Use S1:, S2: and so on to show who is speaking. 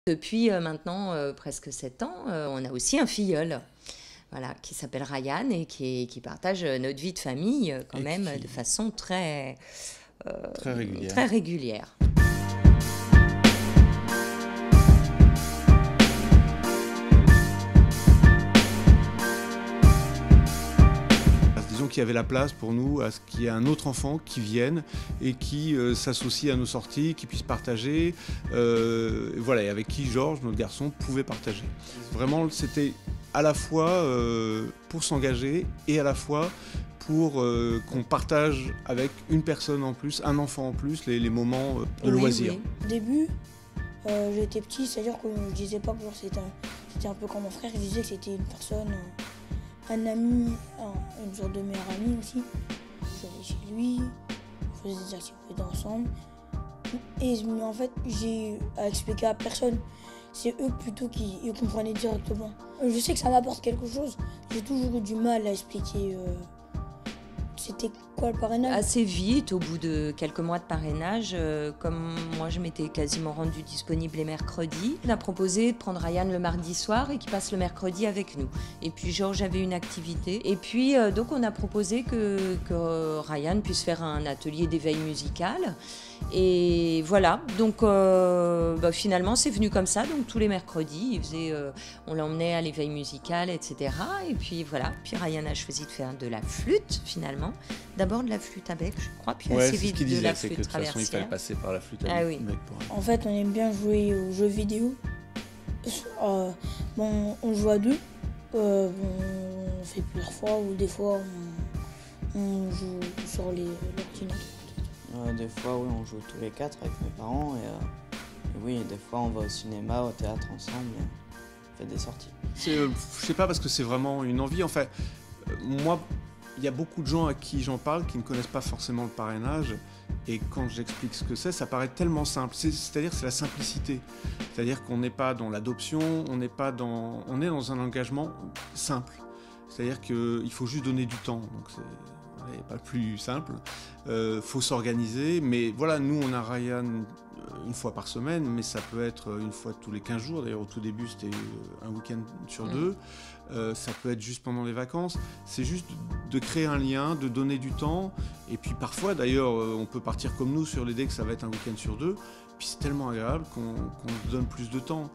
S1: Depuis maintenant presque 7 ans, on a aussi un filleul. Voilà, qui s'appelle Ryan et qui partage notre vie de famille quand même de façon très
S2: régulière.
S1: Très régulière.
S2: Disons qu'il y avait la place pour nous à ce qu'il y ait un autre enfant qui vienne et qui s'associe à nos sorties, qui puisse partager, voilà, et avec qui Georges, notre garçon, pouvait partager. Vraiment, c'était à la fois pour s'engager et à la fois pour qu'on partage avec une personne en plus, un enfant en plus, les moments de loisirs.
S1: Oui.
S3: Au début, j'étais petit, c'est-à-dire que je disais pas que c'était un peu comme mon frère, je disais que c'était une personne, un ami, une sorte de meilleur ami aussi. J'allais chez lui, on faisait des activités ensemble. Et en fait, j'ai à expliquer à personne. C'est eux plutôt qui comprenaient directement. Je sais que ça m'apporte quelque chose. J'ai toujours eu du mal à expliquer c'était quoi le parrainage.
S1: Assez vite, au bout de quelques mois de parrainage, comme moi je m'étais quasiment rendue disponible les mercredis, on a proposé de prendre Ryan le mardi soir et qu'il passe le mercredi avec nous. Et puis Georges avait une activité. Et puis donc on a proposé que Ryan puisse faire un atelier d'éveil musical. Et voilà, donc finalement c'est venu comme ça, donc tous les mercredis, on l'emmenait à l'éveil musical, etc. Et puis voilà, puis Ryan a choisi de faire de la flûte finalement. D'abord de la flûte à bec, je crois, puis assez vite de la flûte traversière.
S2: De toute façon, il fallait passer par la flûte à bec.
S3: En fait, on aime bien jouer aux jeux vidéo. On joue à deux. On fait plusieurs fois, ou des fois on joue sur l'ordinateur.
S4: Des fois, oui, on joue tous les quatre avec mes parents. Et oui, des fois, on va au cinéma, au théâtre ensemble. On fait des sorties.
S2: Je sais pas, parce que c'est vraiment une envie. En fait, moi, il y a beaucoup de gens à qui j'en parle qui ne connaissent pas forcément le parrainage. Et quand j'explique ce que c'est, ça paraît tellement simple. C'est-à-dire que c'est la simplicité. C'est-à-dire qu'on n'est pas dans l'adoption, on est dans un engagement simple. C'est-à-dire qu'il faut juste donner du temps. Donc c'est pas plus simple. Faut s'organiser. Mais voilà, nous, on a Ryan une fois par semaine, mais ça peut être une fois tous les 15 jours. D'ailleurs, au tout début, c'était un week-end sur deux. Ça peut être juste pendant les vacances. C'est juste de créer un lien, de donner du temps. Et puis parfois, d'ailleurs, on peut partir comme nous sur l'idée que ça va être un week-end sur deux. Puis c'est tellement agréable qu'on se donne plus de temps.